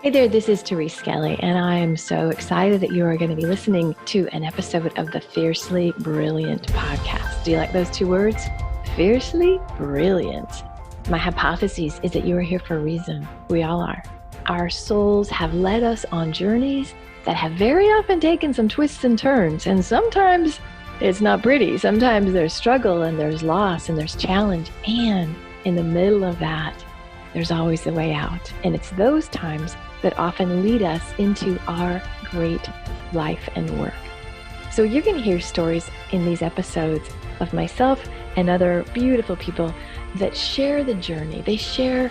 Hey there, this is Therese Skelly, and I am so excited that you are going to be listening to an episode of the Fiercely Brilliant podcast. Do you like those two words? Fiercely Brilliant. My hypothesis is that you are here for a reason. We all are. Our souls have led us on journeys that have very often taken some twists and turns, and sometimes it's not pretty. Sometimes there's struggle and there's loss and there's challenge, and in the middle of that, there's always a way out. And it's those times that often lead us into our great life and work. So you're going to hear stories in these episodes of myself and other beautiful people that share the journey. They share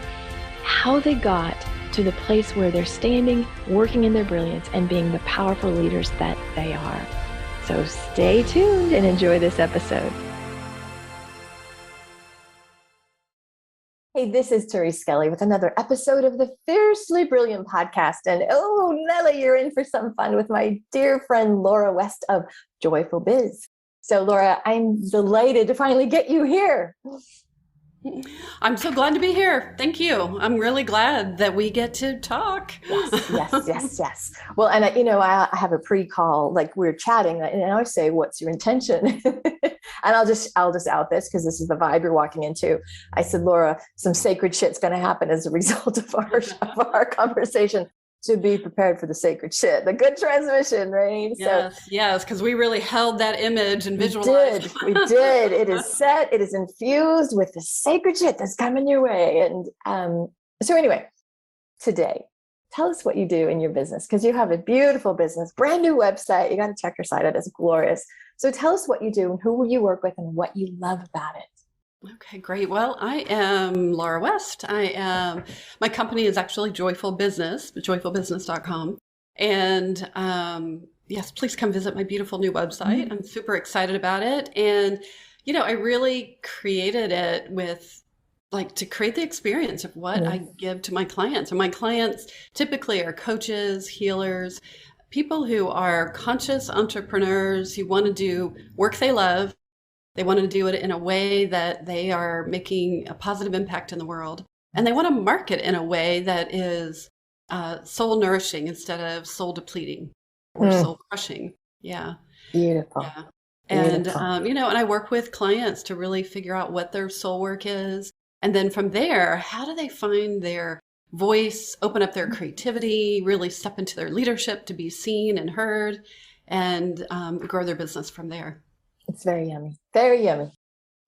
how they got to the place where they're standing, working in their brilliance, and being the powerful leaders that they are. So stay tuned and enjoy this episode. Hey, this is Therese Skelly with another episode of the Fiercely Brilliant podcast. And oh, Nellie, you're in for some fun with my dear friend, Laura West of Joyful Biz. So Laura, I'm delighted to finally get you here. I'm so glad to be here. Thank you. I'm really glad that we get to talk. Yes. Well, and I have a pre-call, like we're chatting, and I always say, "What's your intention?" And I'll just out this because this is the vibe you're walking into. I said, Laura, some sacred shit's going to happen as a result of our conversation. To be prepared for the sacred shit, the good transmission, right? Yes, because we really held that image and visualized. We did. It is set. It is infused with the sacred shit that's coming your way. And so anyway, today, tell us what you do in your business, because you have a beautiful business, brand new website. You got to check your site out. It's glorious. So tell us what you do and who you work with and what you love about it. Okay, great. Well, I am Laura West. My company is actually Joyful Business, joyfulbusiness.com. And yes, please come visit my beautiful new website. Mm-hmm. I'm super excited about it. And, I really created it with to create the experience of what I give to my clients. And my clients typically are coaches, healers, people who are conscious entrepreneurs who want to do work they love. They want to do it in a way that they are making a positive impact in the world. And they want to market in a way that is soul nourishing instead of soul depleting or soul crushing. Yeah. Beautiful. Yeah. And, and I work with clients to really figure out what their soul work is. And then from there, how do they find their voice, open up their creativity, really step into their leadership to be seen and heard, and grow their business from there. It's very yummy. Very yummy.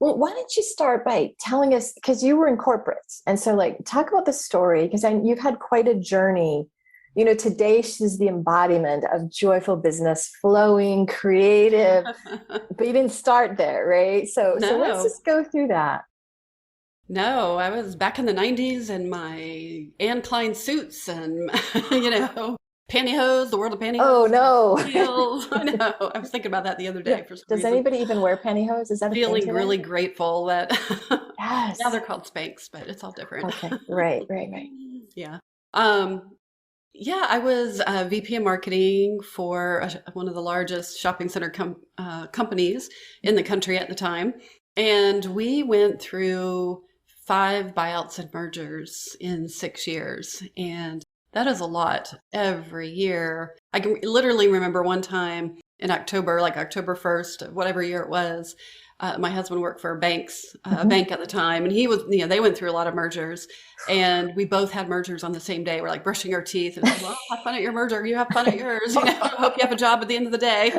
Well, why don't you start by telling us, because you were in corporate. And so talk about the story, because you've had quite a journey. Today she's the embodiment of joyful business, flowing, creative, but you didn't start there, right? So let's just go through that. No, I was back in the 90s in my Anne Klein suits and, pantyhose, the world of pantyhose. Oh, no. Heels. I know. I was thinking about that the other day for some reason. Does anybody even wear pantyhose? Is that feeling really grateful that yes. Now they're called Spanx, but it's all different. Okay. Right. Yeah. I was VP of marketing for one of the largest shopping center companies in the country at the time. And we went through 5 buyouts and mergers in 6 years. And that is a lot every year. I can literally remember one time in October, October 1st, whatever year it was, my husband worked for a bank at the time. And he was, they went through a lot of mergers, and we both had mergers on the same day. We're brushing our teeth and well, have fun at your merger. You have fun at yours. Hope you have a job at the end of the day.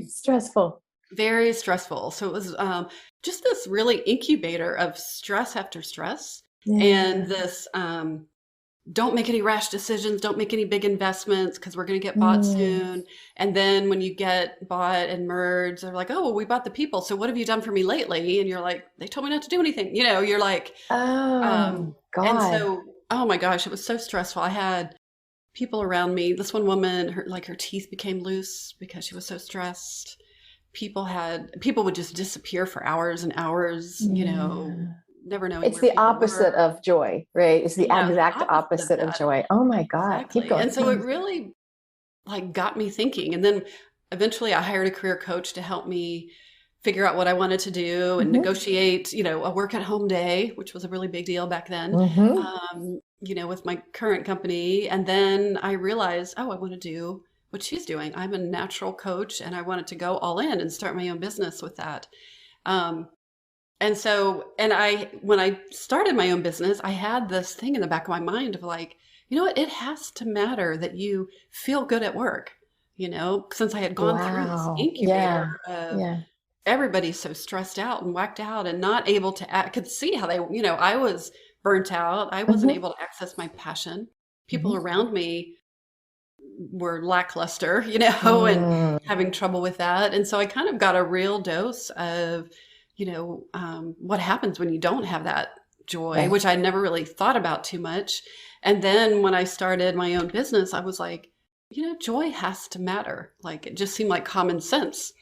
Stressful. Very stressful. So it was just this really incubator of stress after stress. Yeah. And this don't make any rash decisions, don't make any big investments because we're going to get bought soon. And then when you get bought and merged, they're like, oh, well, we bought the people. So what have you done for me lately? And you're like, they told me not to do anything. You're like, oh, God. And so, oh my gosh, it was so stressful. I had people around me. This one woman, her teeth became loose because she was so stressed. People would just disappear for hours and hours, never knowing. It's the opposite of joy, right? It's the exact opposite of joy. Oh my God. Exactly. Keep going. And so it really got me thinking. And then eventually I hired a career coach to help me figure out what I wanted to do and negotiate, a work at home day, which was a really big deal back then. with my current company. And then I realized, oh, I want to do what she's doing. I'm a natural coach and I wanted to go all in and start my own business with that. Um, when I started my own business, I had this thing in the back of my mind of like, you know what, it has to matter that you feel good at work, since I had gone through this Wow. Yeah. incubator of Yeah. everybody's so stressed out and whacked out and not able to could see how they, I was burnt out. I wasn't Hmm. able to access my passion. People Hmm. around me were lackluster, and Mm. having trouble with that. And so I kind of got a real dose of, what happens when you don't have that joy, Right. which I never really thought about too much. And then when I started my own business, I was like, joy has to matter. Like it just seemed like common sense.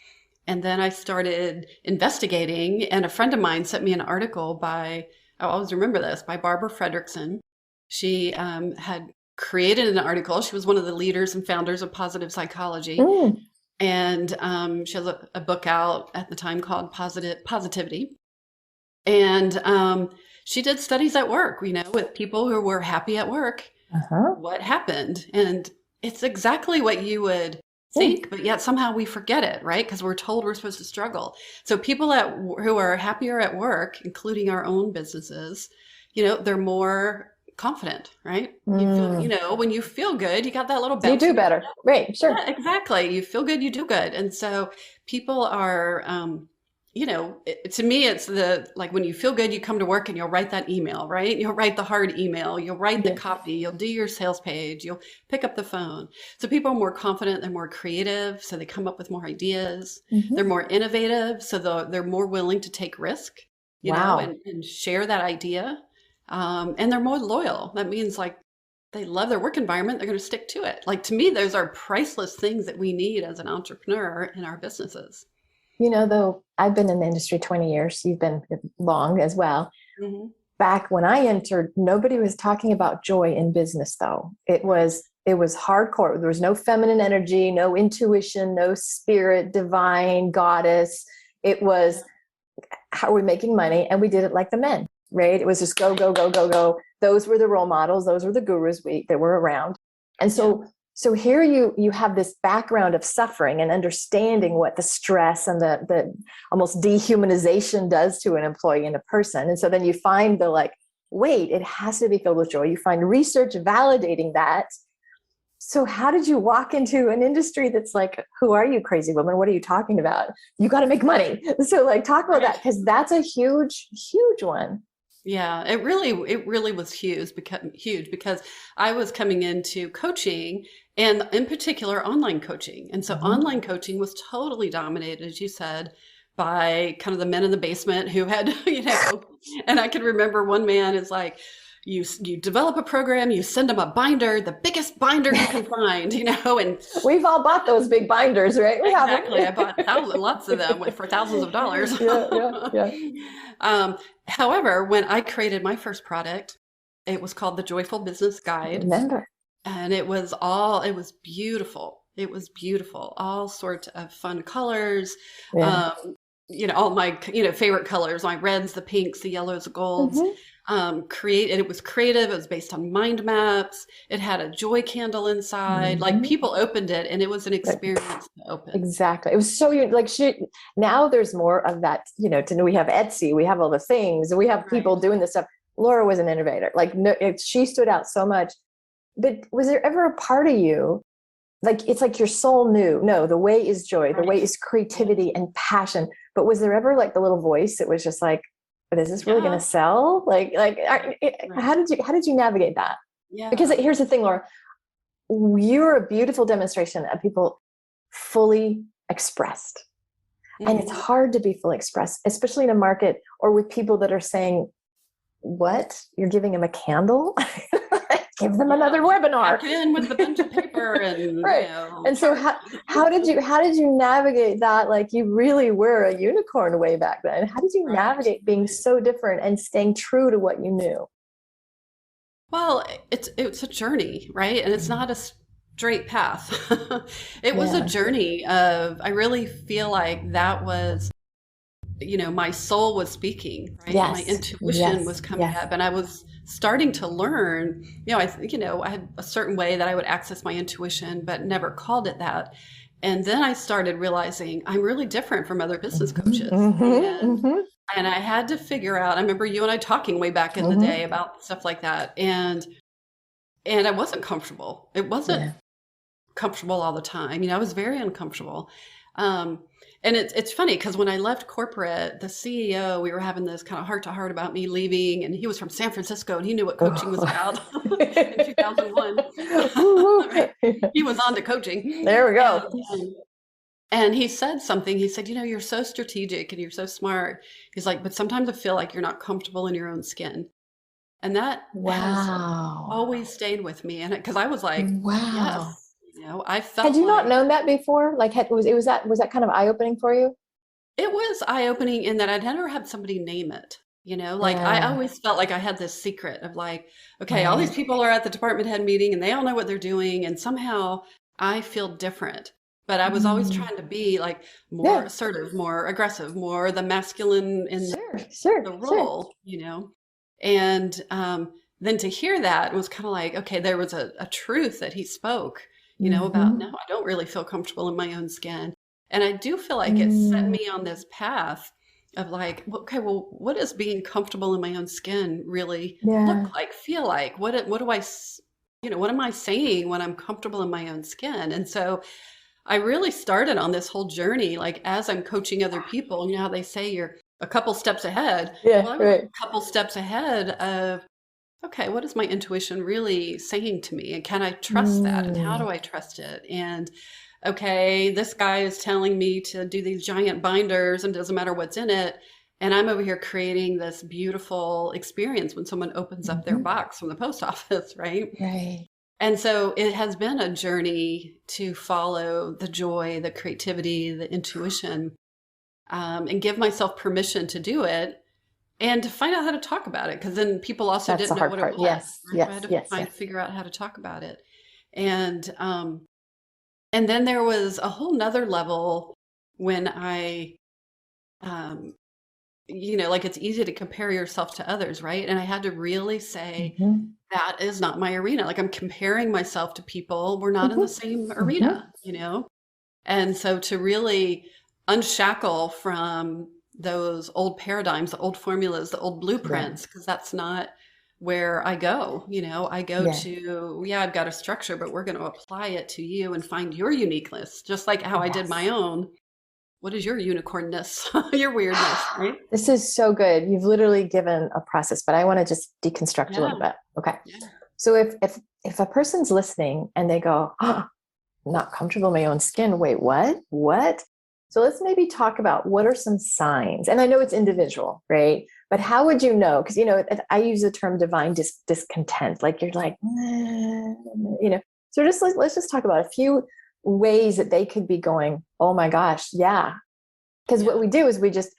And then I started investigating, and a friend of mine sent me an article by, I always remember this, by Barbara Fredrickson. She had created an article. She was one of the leaders and founders of positive psychology. Mm. And she has a book out at the time called Positivity. And she did studies at work, with people who were happy at work. Uh-huh. What happened? And it's exactly what you would think, but yet somehow we forget it, right? Because we're told we're supposed to struggle. So people who are happier at work, including our own businesses, they're more confident, right? You feel, when you feel good, you got that little bounce. You do better. Right. Sure. Yeah, exactly. You feel good, you do good. And so people are, to me, it's like when you feel good, you come to work and you'll write that email, right? You'll write the hard email, you'll write the copy, you'll do your sales page, you'll pick up the phone. So people are more confident, they're more creative, so they come up with more ideas. Mm-hmm. They're more innovative, so they're more willing to take risk, and share that idea. And they're more loyal. That means like they love their work environment, they're going to stick to it. Like to me, those are priceless things that we need as an entrepreneur in our businesses. Though I've been in the industry 20 years, you've been long as well. Mm-hmm. Back when I entered, nobody was talking about joy in business, though. It was hardcore. There was no feminine energy, no intuition, no spirit, divine, goddess. It was, how are we making money? And we did it like the men, right? It was just go, go, go, go, go. Those were the role models. Those were the gurus that were around. And so here you have this background of suffering and understanding what the stress and the almost dehumanization does to an employee and a person. And so then you find wait, it has to be filled with joy. You find research validating that. So how did you walk into an industry that's like, who are you, crazy woman? What are you talking about? You got to make money. So talk about that, because that's a huge, huge one. Yeah, it really was huge because I was coming into coaching, and in particular online coaching. And so online coaching was totally dominated, as you said, by kind of the men in the basement who had, and I can remember one man is like, you develop a program, you send them a binder, the biggest binder you can find, and we've all bought those big binders, right? Exactly. I bought lots of them for thousands of dollars. Yeah. However, when I created my first product, it was called the Joyful Business Guide. Remember. And it was beautiful. It was beautiful. All sorts of fun colors. Yeah. All my, favorite colors, my reds, the pinks, the yellows, the golds. Mm-hmm. It was creative. It was based on mind maps. It had a joy candle inside. Mm-hmm. Like people opened it, and it was an experience to open. Exactly. It was so now there's more of that, we have Etsy, we have all the things, we have people doing this stuff. Laura was an innovator. She stood out so much. But was there ever a part of you, it's like your soul knew, no, the way is joy, the way is creativity and passion. But was there ever the little voice that was just like, but is this really going to sell? How did you navigate that? Yeah. Because here's the thing, Laura, you're a beautiful demonstration of people fully expressed. Mm-hmm. And it's hard to be fully expressed, especially in a market or with people that are saying, what? You're giving them a candle? Give them another webinar. Get in with a bunch of paper and right. And so how did you navigate that? Like you really were a unicorn way back then. How did you navigate being so different and staying true to what you knew? Well, it's a journey, right? And it's not a straight path. It was a journey of, I really feel like that was, my soul was speaking, right? Yes. My intuition was coming up, and I was starting to learn, I had a certain way that I would access my intuition, but never called it that. And then I started realizing I'm really different from other business coaches. And I had to figure out, I remember you and I talking way back in the day about stuff like that. And I wasn't comfortable. It wasn't comfortable all the time. I was very uncomfortable. And it's funny because when I left corporate, the CEO, we were having this kind of heart to heart about me leaving, and he was from San Francisco and he knew what coaching was about in 2001. Right? He was on to coaching. There we go. And he said something. He said, you're so strategic and you're so smart. He's like, but sometimes I feel like you're not comfortable in your own skin. And that has always stayed with me. And because I was like, yes. I felt. Had you not known that before? Like, was that kind of eye opening for you? It was eye opening in that I'd never had somebody name it. I always felt like I had this secret of like, okay, all these people are at the department head meeting and they all know what they're doing, and somehow I feel different. But I was always trying to be like more assertive, more aggressive, more the masculine in the role, And then to hear that was kind of like, okay, there was a truth that he spoke. About, no, I don't really feel comfortable in my own skin. And I do feel like it set me on this path of like, okay, well, what does being comfortable in my own skin really look like, feel like? What do I, what am I saying when I'm comfortable in my own skin? And so I really started on this whole journey, like as I'm coaching other people, how they say you're a couple steps ahead. Yeah, well, I was a couple steps ahead of, okay, what is my intuition really saying to me? And can I trust that? And how do I trust it? And okay, this guy is telling me to do these giant binders and it doesn't matter what's in it. And I'm over here creating this beautiful experience when someone opens up their box from the post office, right? Right. And so it has been a journey to follow the joy, the creativity, the intuition, and give myself permission to do it. And to find out how to talk about it, because then people also didn't know what it was. Yes, right? I had to figure out how to talk about it. And then there was a whole nother level when I, like it's easy to compare yourself to others, right? And I had to really say, that is not my arena. Like I'm comparing myself to people. We're not in the same arena, And so to really unshackle from those old paradigms, the old formulas, the old blueprints, because that's not where I go. I go to, I've got a structure, but we're going to apply it to you and find your uniqueness, just like how I did my own. What is your unicornness, your weirdness, right? This is so good. You've literally given a process, but I want to just deconstruct a little bit. Okay. Yeah. So if a person's listening and they go, I'm not comfortable in my own skin. Wait, what? So let's maybe talk about what are some signs. And I know it's individual, right? But how would you know? Because, I use the term divine discontent. Like you're like, So let's just talk about a few ways that they could be going, oh my gosh, yeah. Because what we do is we just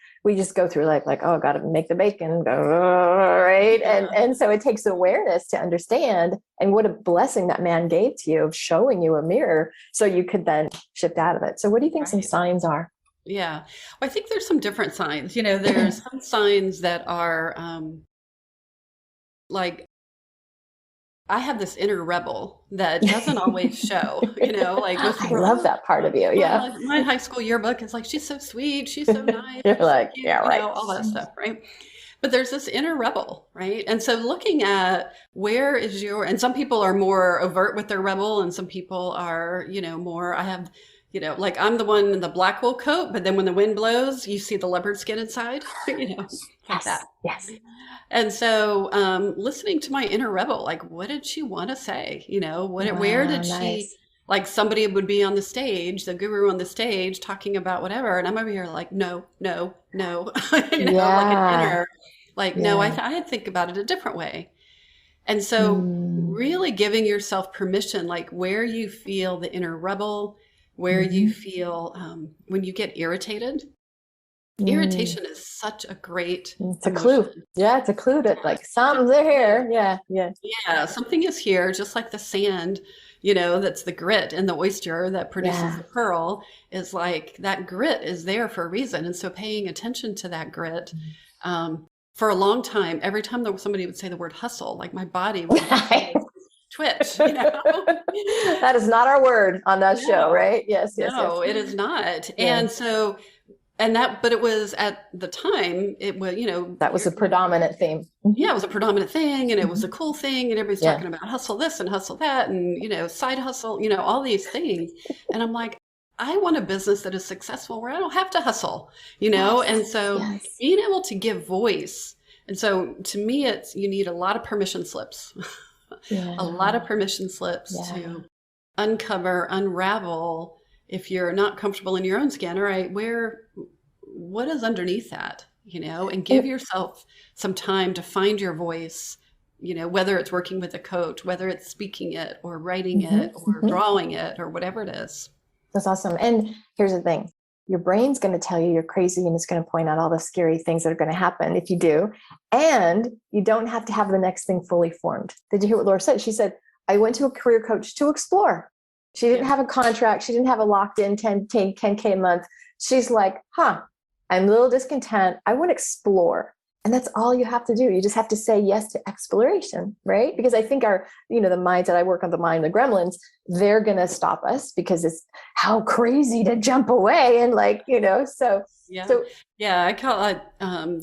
go through like, oh, got to make the bacon, right? And so it takes awareness to understand, and what a blessing that man gave to you of showing you a mirror so you could then shift out of it. So what do you think some signs are? Yeah, well, I think there's some different signs. There's some signs that are like, I have this inner rebel that doesn't always show, like I love that part of you. Yeah. My high school yearbook is like, she's so sweet. She's so nice. You're like, cute, yeah, right. All that stuff. Right. But there's this inner rebel. Right. And so looking at where is and some people are more overt with their rebel, and some people are, more, I have, like I'm the one in the black wool coat, but then when the wind blows, you see the leopard skin inside, like that. Yes. And so listening to my inner rebel, like, what did she want to say? Where did she, like somebody would be on the stage, the guru on the stage talking about whatever. And I'm over here like, no. Like an inner, like, no, I think about it a different way. And so really giving yourself permission, like where you feel the inner rebel, where you feel when you get irritated. Irritation is such a great It's a clue. Yeah, it's a clue that like something's here. Yeah. Something is here, just like the sand, that's the grit in the oyster that produces the pearl, is like that grit is there for a reason. And so paying attention to that grit for a long time, every time somebody would say the word hustle, like my body would twitch, you know? That is not our word on that show, No, right? Yes, yes, yes. no, it is not. Yeah. And so, but it was at the time, it was, That was a predominant theme. yeah, it was a predominant thing, and it was a cool thing, and everybody's Yeah. talking about hustle this and hustle that, and, side hustle, all these things. And I'm like, I want a business that is successful where I don't have to hustle, Yes, and so yes. being able to give voice. And so to me, you need a lot of permission slips, Yeah. a lot of permission slips Yeah. to unravel if you're not comfortable in your own skin. All right, what is underneath that, and give yourself some time to find your voice, whether it's working with a coach, whether it's speaking it or writing it or drawing it or whatever it is. That's awesome. And here's the thing. Your brain's going to tell you you're crazy, and it's going to point out all the scary things that are going to happen if you do. And you don't have to have the next thing fully formed. Did you hear what Laura said? She said, I went to a career coach to explore. She didn't have a contract. She didn't have a locked in 10K a month. She's like, I'm a little discontent. I want to explore. And that's all you have to do. You just have to say yes to exploration, right? Because I think the minds that I work on, the gremlins, they're going to stop us because it's how crazy to jump away. And so. Yeah, I call it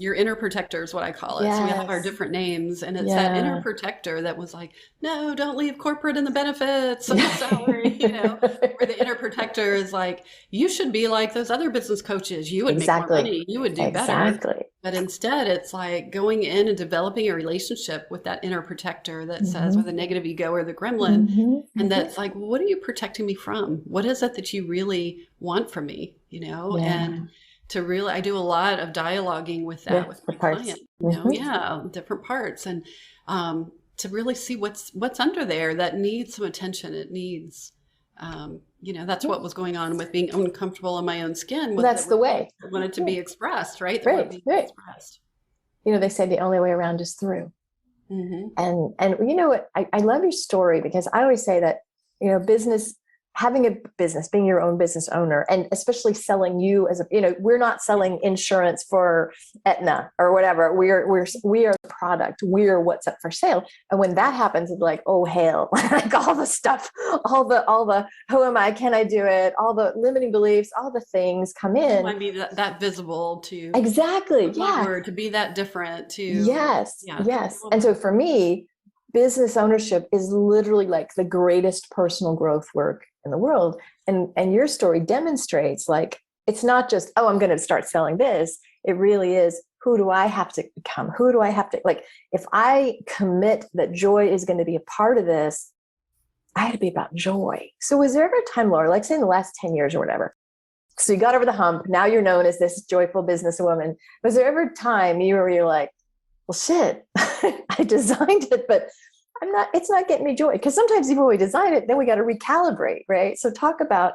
your inner protector is what I call it. Yes. So we have our different names, and it's that inner protector that was like, no, don't leave corporate and the benefits and the salary, where the inner protector is like, you should be like those other business coaches. You would make more money. You would do better. But instead, it's like going in and developing a relationship with that inner protector that says, or the negative ego or the gremlin. And that's like, what are you protecting me from? What is it that you really want from me? And to really, I do a lot of dialoguing with that with my client, different parts, and to really see what's under there that needs some attention. It needs, that's what was going on with being uncomfortable in my own skin. That's the way. I wanted to be expressed, right? Right. Expressed. They say the only way around is through. And you know what? I love your story, because I always say that, having a business, being your own business owner, and especially selling you as we're not selling insurance for Aetna or whatever. We are the product. We're what's up for sale. And when that happens, it's like, oh, hell, like all the stuff, all the, who am I? Can I do it? All the limiting beliefs, all the things come in. I mean, that visible to. Exactly. Yeah. Or to be that different to. Yes. Yeah. Yes. And so for me, business ownership is literally like the greatest personal growth work in the world. And your story demonstrates, like, it's not just, oh, I'm going to start selling this. It really is, who do I have to become? Who do I have to, like, if I commit that joy is going to be a part of this, I had to be about joy. So was there ever a time, Laura, like say in the last 10 years or whatever, so you got over the hump, now you're known as this joyful businesswoman. Was there ever a time you're like, well, shit, I designed it, but it's not getting me joy? Because sometimes even when we design it, then we got to recalibrate, right? So talk about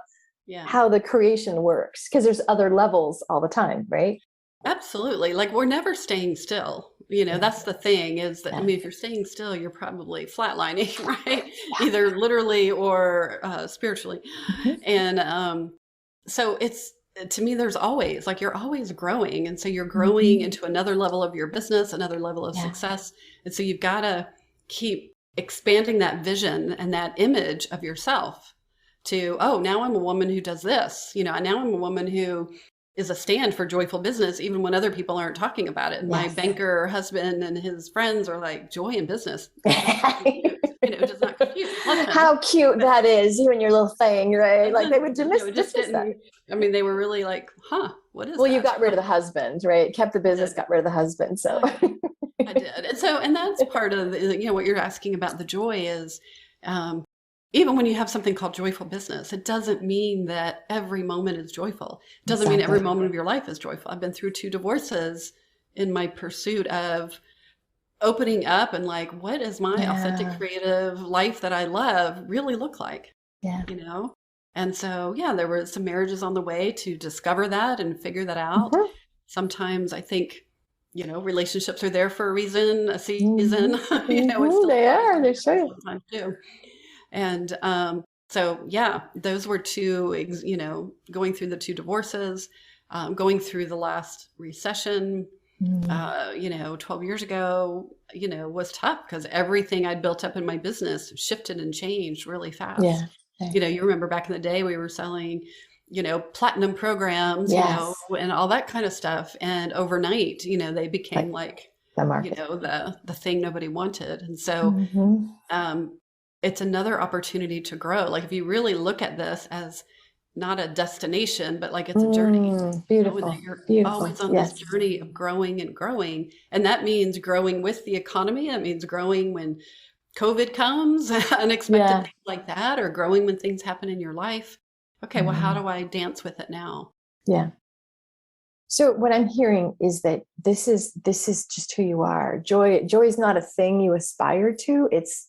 how the creation works, because there's other levels all the time, right? Absolutely. Like, we're never staying still. That's the thing is that, I mean, if you're staying still, you're probably flatlining, right? Either literally or spiritually. And so to me, there's always, like, you're always growing. And so you're growing into another level of your business, another level of success. And so you've got to keep expanding that vision and that image of yourself to, oh, now I'm a woman who does this, now I'm a woman who is a stand for joyful business, even when other people aren't talking about it. And my banker husband and his friends are like, joy in business. Just not confused. How cute that is, you and your little thing, right? Like, they would dismiss that. I mean, they were really like, what is that? Well, you got rid of the husband, right? Kept the business, got rid of the husband. So I did. And that's part of what you're asking about. The joy is, even when you have something called joyful business, it doesn't mean that every moment is joyful. It doesn't mean every moment of your life is joyful. I've been through 2 divorces in my pursuit of opening up and like, what is my authentic creative life that I love really look like? And so, there were some marriages on the way to discover that and figure that out. Sometimes I think, relationships are there for a reason, a season, they are, they sure. Sometimes too. And so, those were 2, going through the 2 divorces, going through the last recession, 12 years ago, was tough because everything I'd built up in my business shifted and changed really fast. Yeah. You remember back in the day we were selling, platinum programs, Yes. and all that kind of stuff. And overnight, they became like the market, the thing nobody wanted. And so it's another opportunity to grow. Like if you really look at this as not a destination, but like it's a journey. Beautiful. You're Beautiful. always on this journey of growing and growing. And that means growing with the economy. That means growing when COVID comes, unexpected things like that, or growing when things happen in your life. Okay, well, how do I dance with it now? Yeah. So what I'm hearing is that this is just who you are. Joy is not a thing you aspire to. It's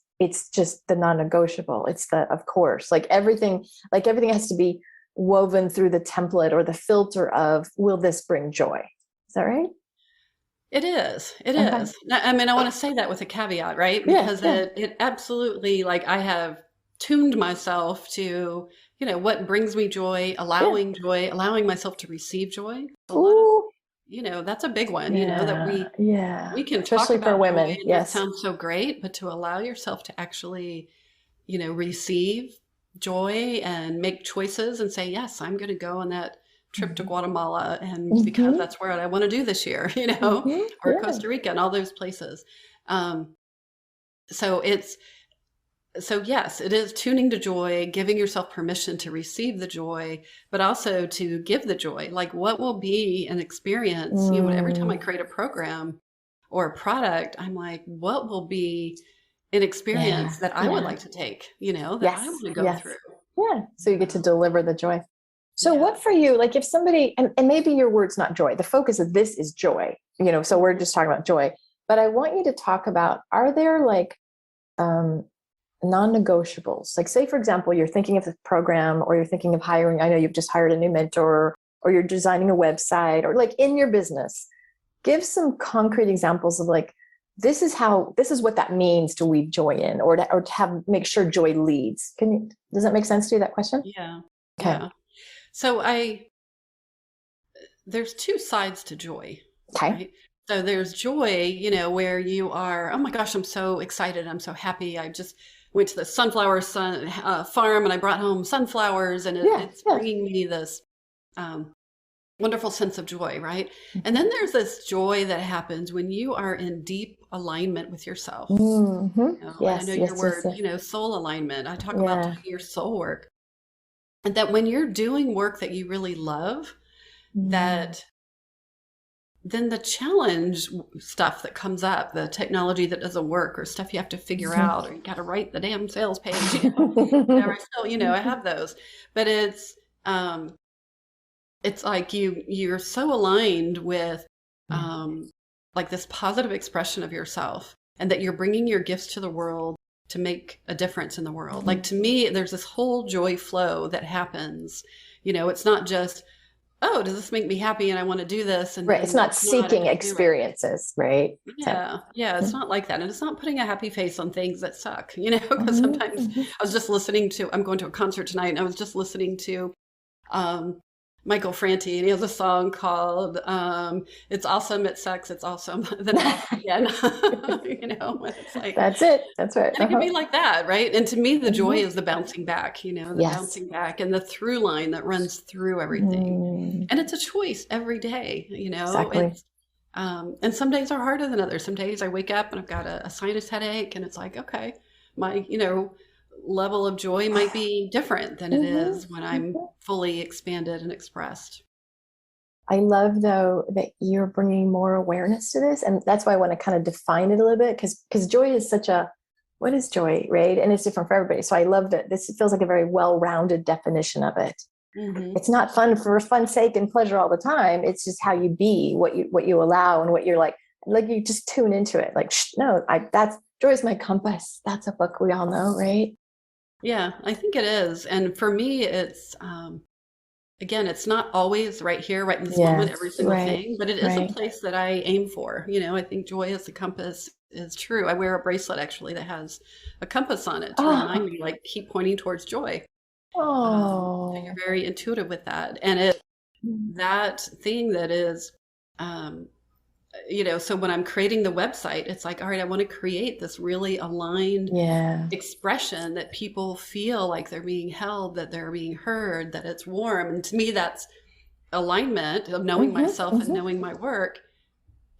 just the non-negotiable. It's of course, like everything has to be woven through the template or the filter of, will this bring joy? Is that right? It is. It is. I mean, I want to say that with a caveat, right? Because it absolutely, like I have tuned myself to, what brings me joy, allowing myself to receive joy. That's a big one, that we can especially talk about for women. Joy, it sounds so great, but to allow yourself to actually, receive joy and make choices and say, yes, I'm going to go on that trip to Guatemala and because that's where I want to do this year, or Costa Rica and all those places. So yes, it is tuning to joy, giving yourself permission to receive the joy, but also to give the joy. Like what will be an experience, every time I create a program or a product, I'm like, what will be an experience that I would like to take, that I want to go through. Yeah. So you get to deliver the joy. So what for you, like if somebody, and maybe your word's not joy, the focus of this is joy, so we're just talking about joy, but I want you to talk about, are there like non-negotiables? Like say, for example, you're thinking of a program or you're thinking of hiring, I know you've just hired a new mentor or you're designing a website or like in your business, give some concrete examples of like, this is what that means to weave joy in or to make sure joy leads. Does that make sense to you, that question? Yeah. Okay. Yeah. So there's two sides to joy. Okay. Right? So there's joy, where you are, oh my gosh, I'm so excited. I'm so happy. I just went to the sunflower farm and I brought home sunflowers and it's bringing me this wonderful sense of joy, right? And then there's this joy that happens when you are in deep alignment with yourself. Yes, I know your word, soul alignment. I talk about doing your soul work. And that when you're doing work that you really love, that then the challenge stuff that comes up, the technology that doesn't work or stuff you have to figure out, or you got to write the damn sales page, I have those, but it's like you're so aligned with like this positive expression of yourself and that you're bringing your gifts to the world to make a difference in the world. Like to me, there's this whole joy flow that happens. It's not just, oh, does this make me happy and I want to do this? And right. It's not seeking experiences, right? Yeah. Yeah. It's not like that. And it's not putting a happy face on things that suck, because sometimes I was just I'm going to a concert tonight and I was just listening to Michael Franti, and he has a song called It's Awesome, It Sucks, It's Awesome, Then Awesome Again. It's like, that's it. That's right. And it can be like that, right? And to me, the joy is the bouncing back, bouncing back and the through line that runs through everything. And it's a choice every day, Exactly. It's, and some days are harder than others. Some days I wake up and I've got a sinus headache and it's like, okay, my, level of joy might be different than it is when I'm fully expanded and expressed. I love though that you're bringing more awareness to this, and that's why I want to kind of define it a little bit, because joy is what is joy, right? And it's different for everybody. So I love that this feels like a very well-rounded definition of it. It's not fun for fun's sake and pleasure all the time. It's just how you be, what you allow, and what you're like you just tune into it. Like, that's joy is my compass. That's a book we all know, right? Yeah, I think it is. And for me, it's, again, it's not always right here, right in this moment, every single thing, but it is a place that I aim for. I think joy as a compass is true. I wear a bracelet actually that has a compass on it to remind me, like, keep pointing towards joy. So you're very intuitive with that. And that thing that is so when I'm creating the website, it's like, all right, I want to create this really aligned expression that people feel like they're being held, that they're being heard, that it's warm. And to me, that's alignment of knowing myself and knowing my work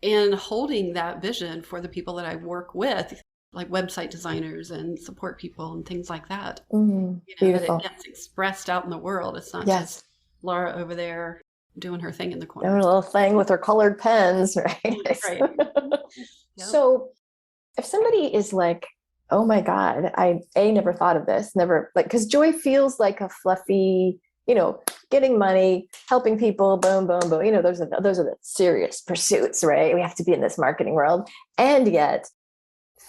and holding that vision for the people that I work with, like website designers and support people and things like that. Beautiful. That it gets expressed out in the world. It's not just Laura over there doing her thing in the corner. Doing a little thing with her colored pens, right? Right. So if somebody is like, oh my God, I never thought of this, because joy feels like a fluffy, getting money, helping people, boom, boom, boom. Those are the serious pursuits, right? We have to be in this marketing world. And yet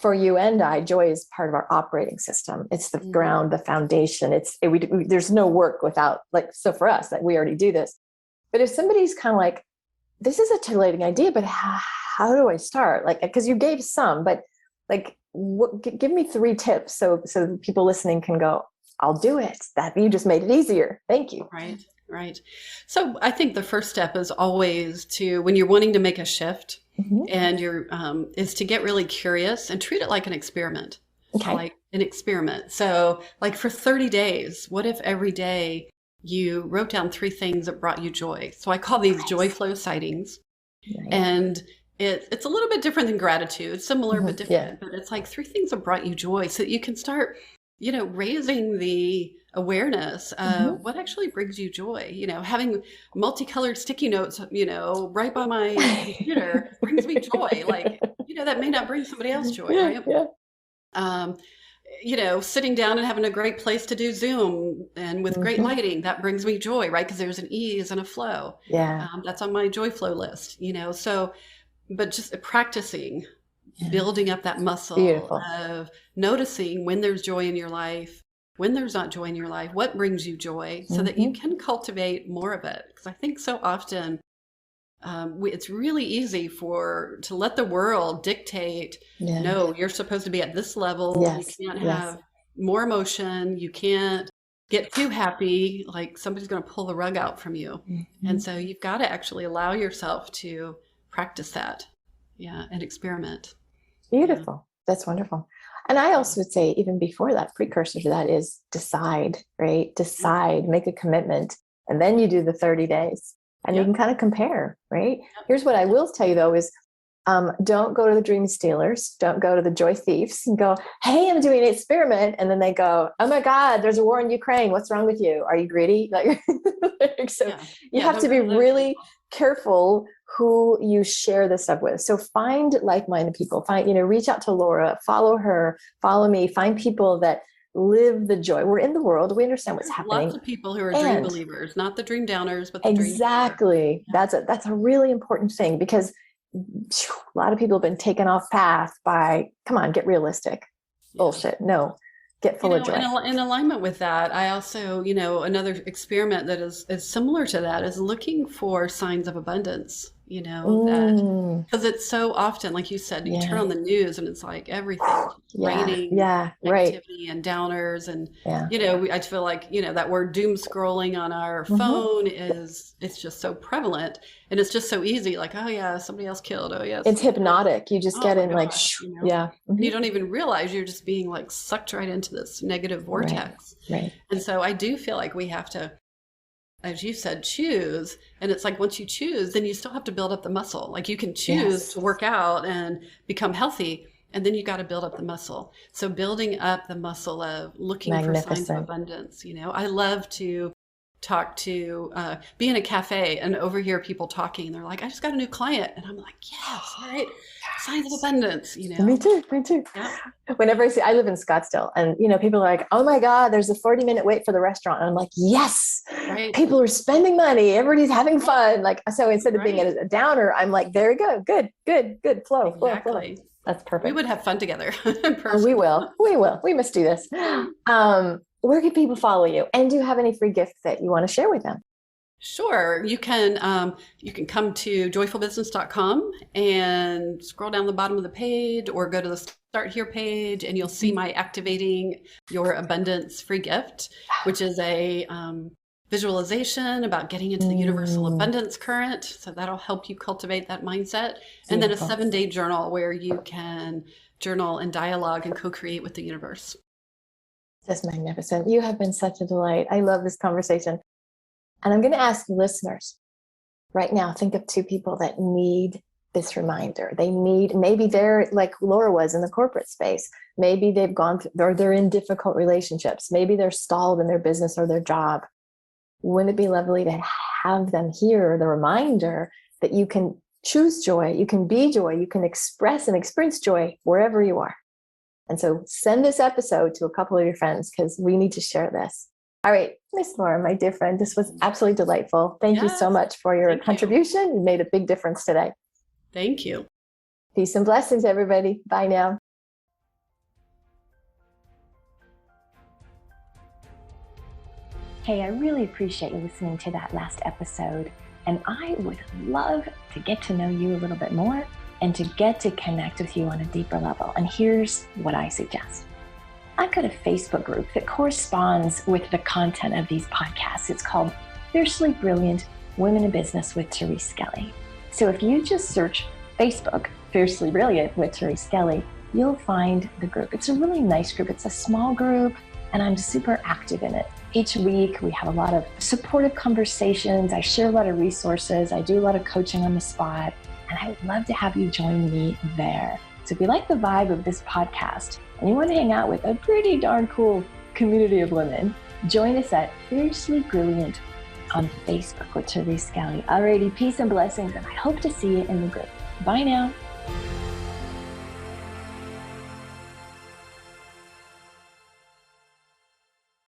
for you and I, joy is part of our operating system. It's the ground, the foundation. There's no work without, so for us, that we already do this. But if somebody's kind of like, this is a titillating idea, but how do I start? Because you gave some, but give me 3 tips so people listening can go, I'll do it. That you just made it easier. Thank you. Right. So I think the first step is always when you're wanting to make a shift and is to get really curious and treat it like an experiment. Okay. Like an experiment. So for 30 days, what if every day you wrote down 3 things that brought you joy? So I call these joy flow sightings. Nice. And it's a little bit different than gratitude, similar but different. But it's like 3 things that brought you joy so that you can start, raising the awareness of what actually brings you joy. Having multicolored sticky notes, right by my computer brings me joy. That may not bring somebody else joy, right? Sitting down and having a great place to do Zoom and with great lighting, that brings me joy, right? Because there's an ease and a flow. That's on my joy flow list, but just practicing, building up that muscle of noticing when there's joy in your life, when there's not joy in your life, what brings you joy, so that you can cultivate more of it. Because I think so often it's really easy to let the world dictate, no, you're supposed to be at this level. You can't have more emotion. You can't get too happy, like somebody's going to pull the rug out from you. And so you've got to actually allow yourself to practice that. And experiment. Beautiful. That's wonderful. And I also would say, even before that, precursor to that is decide, right? Decide, make a commitment, and then you do the 30 days and you can kind of compare, right? Here's what I will tell you though is, don't go to the dream stealers. Don't go to the joy thieves and go, hey, I'm doing an experiment. And then they go, oh my God, there's a war in Ukraine. What's wrong with you? Are you greedy? You have to be really careful who you share this stuff with. So find like-minded people, reach out to Laura, follow her, follow me, find people that live the joy. We're in the world. We understand what's happening. Lots of people who are dream believers, not the dream downers, but the exactly. That's a really important thing, because a lot of people have been taken off path by, come on, get realistic. Bullshit. No, get full of joy. In alignment with that, I also, another experiment that is similar to that is looking for signs of abundance, because it's so often, like you said, you turn on the news and it's like everything raining, negativity and downers. And, I feel like, that word doom scrolling on our phone it's just so prevalent, and it's just so easy. Like, oh yeah, somebody else killed. Oh yeah. It's hypnotic. You just get in you don't even realize you're just being like sucked right into this negative vortex. Right. And so I do feel like we have to, as you said, choose. And it's like, once you choose, then you still have to build up the muscle. Like you can choose to work out and become healthy, and then you got to build up the muscle. So building up the muscle of looking for signs of abundance. I love to be in a cafe and overhear people talking. They're like, I just got a new client. And I'm like, yes, right. Signs of abundance, Me too. Yeah. Whenever I live in Scottsdale, and, people are like, oh my God, there's a 40-minute wait for the restaurant. And I'm like, yes, people are spending money. Everybody's having fun. So instead of being a downer, I'm like, there you go. Good. Flow. That's perfect. We would have fun together. We will. We must do this. Where can people follow you? And do you have any free gifts that you want to share with them? Sure. You can come to joyfulbusiness.com and scroll down the bottom of the page, or go to the Start Here page, and you'll see my Activating Your Abundance free gift, which is a visualization about getting into the universal abundance current. So that'll help you cultivate that mindset. And then a 7-day journal where you can journal and dialogue and co-create with the universe. That's magnificent. You have been such a delight. I love this conversation. And I'm going to ask the listeners right now, think of 2 people that need this reminder. They need, maybe they're like Laura was in the corporate space. Maybe they've gone through, or they're in difficult relationships. Maybe they're stalled in their business or their job. Wouldn't it be lovely to have them hear the reminder that you can choose joy, you can be joy, you can express and experience joy wherever you are. And so send this episode to a couple of your friends because we need to share this. All right, Miss Laura, my dear friend, this was absolutely delightful. Thank you so much for your contribution. You made a big difference today. Thank you. Peace and blessings, everybody. Bye now. Hey, I really appreciate you listening to that last episode. And I would love to get to know you a little bit more and to get to connect with you on a deeper level. And here's what I suggest. I've got a Facebook group that corresponds with the content of these podcasts. It's called Fiercely Brilliant Women in Business with Therese Skelly. So if you just search Facebook, Fiercely Brilliant with Therese Skelly, you'll find the group. It's a really nice group. It's a small group, and I'm super active in it. Each week, we have a lot of supportive conversations. I share a lot of resources. I do a lot of coaching on the spot, and I would love to have you join me there. So if you like the vibe of this podcast and you want to hang out with a pretty darn cool community of women, join us at Fiercely Brilliant on Facebook with Therese Skelly. Alrighty, peace and blessings, and I hope to see you in the group. Bye now.